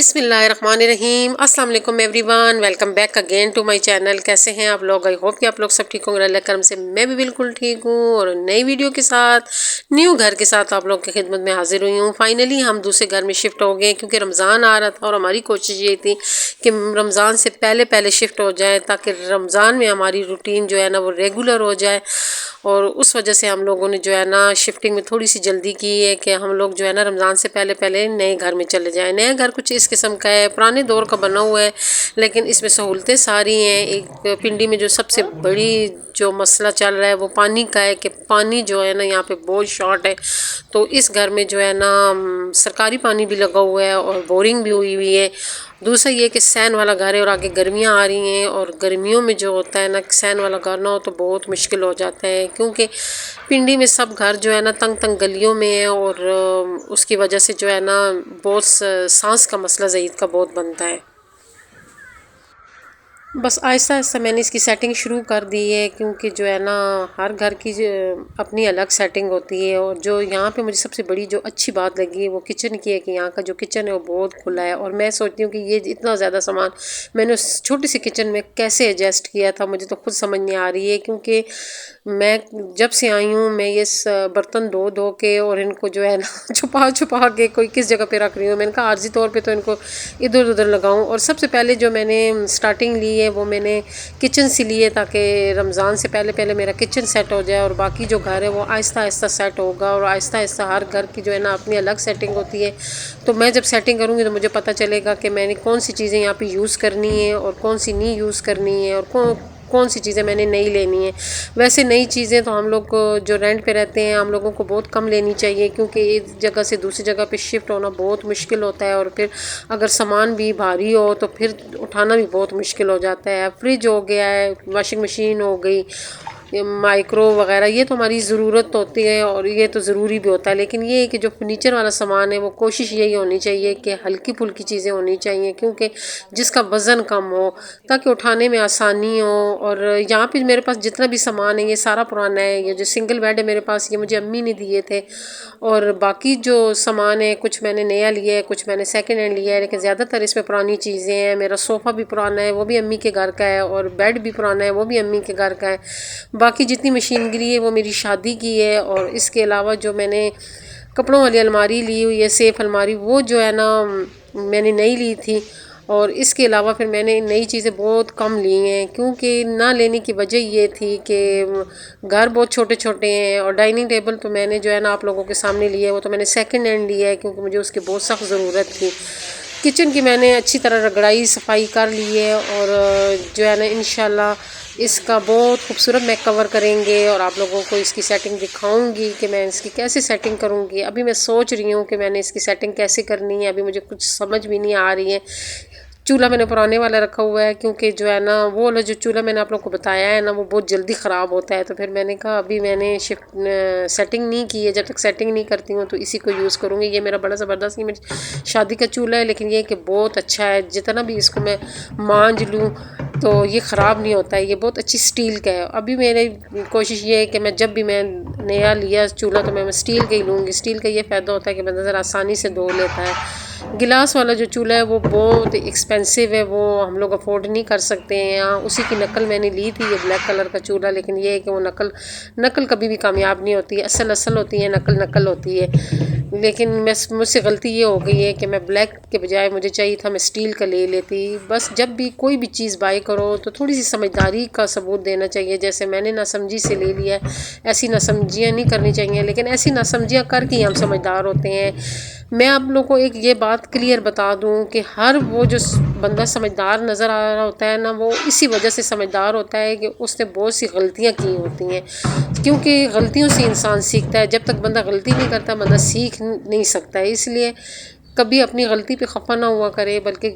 बिस्मिल्लाहिर्रहमानिर्रहीम अस्सलाम वालेकुम everyone, welcome back again to my channel. कैसे हैं आप लोग? आई होप कि आप लोग सब ठीक होंगे। अल्लाह करम से मैं भी बिल्कुल ठीक हूँ और नई वीडियो के साथ न्यू घर के साथ आप लोग की खिदमत में हाजिर हुई हूँ। फाइनली हम दूसरे घर में शिफ्ट हो गए क्योंकि रमज़ान आ रहा था और हमारी कोशिश ये थी कि रमज़ान से पहले पहले शिफ्ट हो जाए ताकि रमज़ान में हमारी रूटीन जो है ना वो रेगुलर हो जाए। और उस वजह से हम लोगों ने जो है ना शिफ्टिंग में थोड़ी सी जल्दी की है कि हम लोग जो है ना रमज़ान से पहले पहले नए घर में चले जाएं। नया घर कुछ इस किस्म का है, पुराने दौर का बना हुआ है लेकिन इसमें सहूलतें सारी हैं। एक पिंडी में जो सबसे बड़ी जो मसला चल रहा है वो पानी का है कि पानी जो है ना यहाँ पे बहुत शॉर्ट है। तो इस घर में जो है ना सरकारी पानी भी लगा हुआ है और बोरिंग भी हुई हुई है। दूसरा ये कि सैन वाला घर है और आगे गर्मियाँ आ रही हैं और गर्मियों में जो होता है ना सैन वाला घर ना हो तो बहुत मुश्किल हो जाता है क्योंकि पिंडी में सब घर जो है ना तंग तंग गलियों में है और उसकी वजह से जो है ना बहुत सांस का मसला ज़ईद का बहुत बनता है। बस आहिस्ता आहिस्ता मैंने इसकी सेटिंग शुरू कर दी है क्योंकि जो है ना हर घर की अपनी अलग सेटिंग होती है। और जो यहाँ पे मुझे सबसे बड़ी जो अच्छी बात लगी है वो किचन की है कि यहाँ का जो किचन है वो बहुत खुला है। और मैं सोचती हूँ कि ये इतना ज़्यादा सामान मैंने उस छोटी सी किचन में कैसे एडजस्ट किया था मुझे तो खुद समझ नहीं आ रही है। क्योंकि मैं जब से आई हूँ मैं ये बर्तन धो धो के और इनको जो है ना छुपा छुपा के कोई किस जगह पे रख रही हूँ। मैंने कहा आर्जी तौर पे तो इनको इधर उधर लगाऊँ। और सबसे पहले जो मैंने स्टार्टिंग ली है वो मैंने किचन से ली है ताकि रमज़ान से पहले पहले मेरा किचन सेट हो जाए और बाकी जो घर है वो आहिस्ता आहिस्ता सेट होगा। और आहिस्ता आहिस्ता हर घर की जो है ना अपनी अलग सेटिंग होती है। तो मैं जब सेटिंग करूँगी तो मुझे पता चलेगा कि मैंने कौन सी चीज़ें यहाँ पे यूज़ करनी है और कौन सी नहीं यूज़ करनी है और कौन सी चीज़ें मैंने नहीं लेनी है। वैसे नई चीज़ें तो हम लोग को जो रेंट पे रहते हैं हम लोगों को बहुत कम लेनी चाहिए क्योंकि एक जगह से दूसरी जगह पे शिफ्ट होना बहुत मुश्किल होता है। और फिर अगर सामान भी भारी हो तो फिर उठाना भी बहुत मुश्किल हो जाता है। फ्रिज हो गया है, वॉशिंग मशीन हो गई, माइक्रो वगैरह ये तो हमारी ज़रूरत होती है और ये तो ज़रूरी भी होता है। लेकिन ये है कि जो फर्नीचर वाला सामान है वो कोशिश यही होनी चाहिए कि हल्की फुल्की चीज़ें होनी चाहिए क्योंकि जिसका वज़न कम हो ताकि उठाने में आसानी हो। और यहाँ पे मेरे पास जितना भी सामान है ये सारा पुराना है। ये जो सिंगल बेड है मेरे पास ये मुझे अम्मी ने दिए थे। और बाकी जो सामान है कुछ मैंने नया लिया है कुछ मैंने सेकंड हैंड लिया है लेकिन ज़्यादातर इसमें पुरानी चीज़ें हैं। मेरा सोफ़ा भी पुराना है वो भी अम्मी के घर का है और बेड भी पुराना है वो भी अम्मी के घर का है। बाकी जितनी मशीनरी है वो मेरी शादी की है। और इसके अलावा जो मैंने कपड़ों वाली अलमारी ली हुई है सेफ़ अलमारी वो जो है ना मैंने नई ली थी। और इसके अलावा फिर मैंने नई चीज़ें बहुत कम ली हैं क्योंकि ना लेने की वजह ये थी कि घर बहुत छोटे छोटे हैं। और डाइनिंग टेबल तो मैंने जो है ना आप लोगों के सामने लिया है वो तो मैंने सेकंड हैंड लिया है क्योंकि मुझे उसकी बहुत सख्त ज़रूरत थी। किचन की मैंने अच्छी तरह रगड़ाई सफाई कर ली है और जो है ना इंशाल्लाह इसका बहुत खूबसूरत मैं कवर करेंगे और आप लोगों को इसकी सेटिंग दिखाऊंगी कि मैं इसकी कैसे सेटिंग करूंगी। अभी मैं सोच रही हूँ कि मैंने इसकी सेटिंग कैसे करनी है, अभी मुझे कुछ समझ भी नहीं आ रही है। चूल्हा मैंने पुराने वाला रखा हुआ है क्योंकि जो है ना वो वाला जो चूल्हा मैंने आप लोग को बताया है ना वो बहुत जल्दी ख़राब होता है। तो फिर मैंने कहा अभी मैंने शिफ्ट सेटिंग नहीं की है, जब तक सेटिंग नहीं करती हूँ तो इसी को यूज़ करूँगी। ये मेरा बड़ा ज़बरदस्त ये मेरी शादी का चूल्हा है लेकिन ये कि बहुत अच्छा है, जितना भी इसको मैं मांज लूँ तो ये ख़राब नहीं होता है, ये बहुत अच्छी स्टील का है। अभी मेरी कोशिश ये है कि मैं जब भी मैं नया लिया चूल्हा तो मैं स्टील का ही लूँगी। स्टील का ये फ़ायदा होता है कि बंदा ज़रा आसानी से धो लेता है। गिलास वाला जो चूल्हा है वो बहुत एक्सपेंसिव है, वो हम लोग अफोर्ड नहीं कर सकते हैं। यहाँ उसी की नकल मैंने ली थी ये ब्लैक कलर का चूल्हा, लेकिन ये है कि वो नकल कभी भी कामयाब नहीं होती है, असल होती है, नकल होती है। लेकिन मुझसे गलती ये हो गई है कि मैं ब्लैक के बजाय मुझे चाहिए था मैं स्टील का ले लेती। बस जब भी कोई भी चीज़ बाय करो तो थोड़ी सी समझदारी का सबूत देना चाहिए। जैसे मैंने नासमझी से ले लिया, ऐसी नासमझियाँ नहीं करनी चाहिए, लेकिन ऐसी नासमझियाँ करके हम समझदार होते हैं। मैं आप लोगों को एक ये बात क्लियर बता दूं कि हर वो जो बंदा समझदार नज़र आ रहा होता है ना वो इसी वजह से समझदार होता है कि उसने बहुत सी गलतियां की होती हैं। क्योंकि गलतियों से इंसान सीखता है, जब तक बंदा गलती नहीं करता बंदा सीख नहीं सकता है। इसलिए कभी अपनी गलती पे खफा ना हुआ करे बल्कि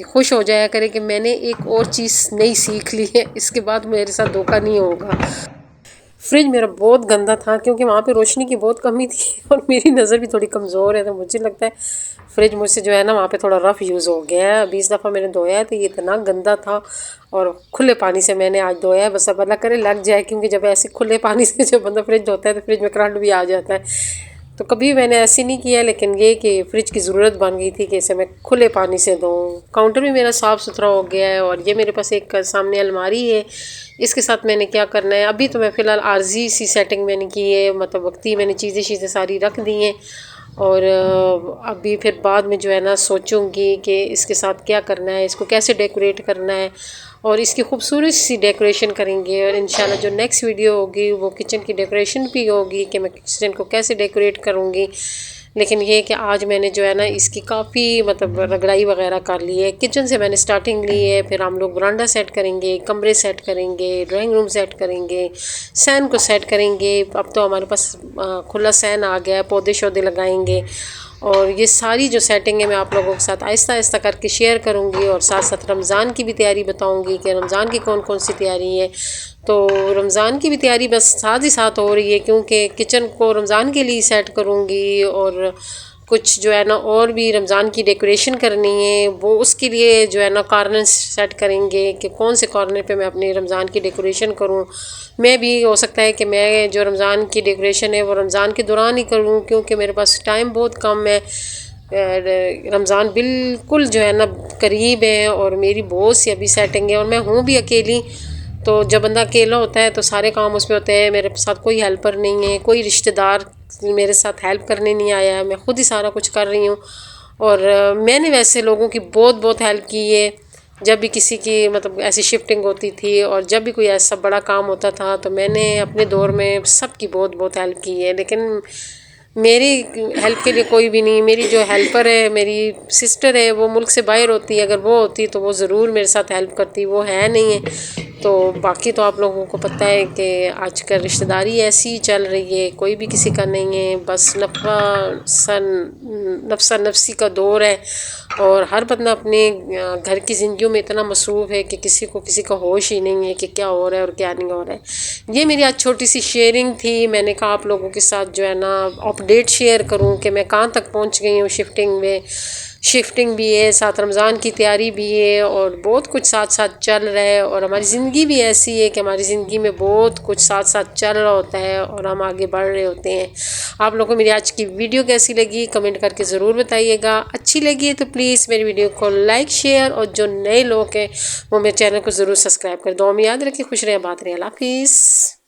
खुश हो जाया करे कि मैंने एक और चीज़ नई सीख ली है, इसके बाद मेरे साथ धोखा नहीं होगा। फ्रिज मेरा बहुत गंदा था क्योंकि वहाँ पे रोशनी की बहुत कमी थी और मेरी नज़र भी थोड़ी कमज़ोर है, तो मुझे लगता है फ्रिज मुझसे जो है ना वहाँ पे थोड़ा रफ़ यूज़ हो गया है। 20 दफ़ा मैंने धोया है तो ये इतना गंदा था और खुले पानी से मैंने आज धोया है। बस अब अल्लाह करे लग जाए, क्योंकि जब ऐसे खुले पानी से जब बंदा फ्रिज धोता है तो फ्रिज में करंट भी आ जाता है। तो कभी मैंने ऐसे नहीं किया, लेकिन ये कि फ्रिज की ज़रूरत बन गई थी कि इसे मैं खुले पानी से धोऊं। काउंटर भी मेरा साफ़ सुथरा हो गया है और ये मेरे पास एक सामने अलमारी है। इसके साथ मैंने क्या करना है, अभी तो मैं फ़िलहाल आर्जी सी सेटिंग मैंने की है, मतलब वक्ती मैंने चीज़ें सारी रख दी हैं। और अभी फिर बाद में जो है ना सोचूंगी कि इसके साथ क्या करना है, इसको कैसे डेकोरेट करना है और इसकी खूबसूरत सी डेकोरेशन करेंगे। और इंशाल्लाह जो नेक्स्ट वीडियो होगी वो किचन की डेकोरेशन भी होगी कि मैं किचन को कैसे डेकोरेट करूँगी। लेकिन ये कि आज मैंने जो है ना इसकी काफ़ी मतलब रगड़ाई वगैरह कर ली है। किचन से मैंने स्टार्टिंग ली है, फिर हम लोग वरांडा सेट करेंगे, कमरे सेट करेंगे, ड्राइंग रूम सेट करेंगे, सैन को सेट करेंगे। अब तो हमारे पास खुला सैन आ गया है, पौधे शौधे लगाएंगे। और ये सारी जो सेटिंग है मैं आप लोगों के साथ आहिस्ता आहिस्ता करके शेयर करूँगी और साथ साथ रमज़ान की भी तैयारी बताऊँगी कि रमज़ान की कौन कौन सी तैयारी है। तो रमज़ान की भी तैयारी बस साथ ही साथ हो रही है, क्योंकि किचन को रमज़ान के लिए सेट करूँगी और कुछ जो है ना और भी रमज़ान की डेकोरेशन करनी है, वो उसके लिए जो है ना कॉर्नर सेट करेंगे कि कौन से कॉर्नर पे मैं अपनी रमज़ान की डेकोरेशन करूँ। मैं भी हो सकता है कि मैं जो रमज़ान की डेकोरेशन है वो रमज़ान के दौरान ही करूँ, क्योंकि मेरे पास टाइम बहुत कम है। रमज़ान बिल्कुल जो है ना करीब है और मेरी बहुत सी अभी सेटिंग है और मैं हूँ भी अकेली। तो जब बंदा अकेला होता है तो सारे काम उसमें होते हैं, मेरे साथ कोई हेल्पर नहीं है, कोई रिश्तेदार मेरे साथ हेल्प करने नहीं आया है, मैं खुद ही सारा कुछ कर रही हूँ। और मैंने वैसे लोगों की बहुत बहुत हेल्प की है, जब भी किसी की मतलब ऐसी शिफ्टिंग होती थी और जब भी कोई ऐसा बड़ा काम होता था तो मैंने अपने दौर में सबकी बहुत बहुत हेल्प की है। लेकिन मेरी हेल्प के लिए कोई भी नहीं, मेरी जो हेल्पर है मेरी सिस्टर है, वो मुल्क से बाहर होती है, अगर वो होती तो वो ज़रूर मेरे साथ हेल्प करती, वो है नहीं है। तो बाकी तो आप लोगों को पता है कि आजकल रिश्तेदारी ऐसी चल रही है, कोई भी किसी का नहीं है, बस नफसा नफसी का दौर है और हर बंदा अपने घर की ज़िंदगी में इतना मसरूफ़ है कि किसी का होश ही नहीं है कि क्या हो रहा है और क्या नहीं हो रहा है। ये मेरी आज छोटी सी शेयरिंग थी, मैंने कहा आप लोगों के साथ जो है ना अपडेट शेयर करूं कि मैं कहाँ तक पहुंच गई हूँ शिफ्टिंग में। शिफ्टिंग भी है, साथ रमज़ान की तैयारी भी है और बहुत कुछ साथ साथ चल रहा है। और हमारी ज़िंदगी भी ऐसी है कि हमारी ज़िंदगी में बहुत कुछ साथ साथ चल रहा होता है और हम आगे बढ़ रहे होते हैं। आप लोगों को मेरी आज की वीडियो कैसी लगी कमेंट करके ज़रूर बताइएगा। अच्छी लगी है तो प्लीज़ मेरी वीडियो को लाइक शेयर और जो नए लोग हैं वो मेरे चैनल को ज़रूर सब्सक्राइब कर दो। में याद रखिए, खुश रहें, बात रहें, अल्लाह हाफिज़।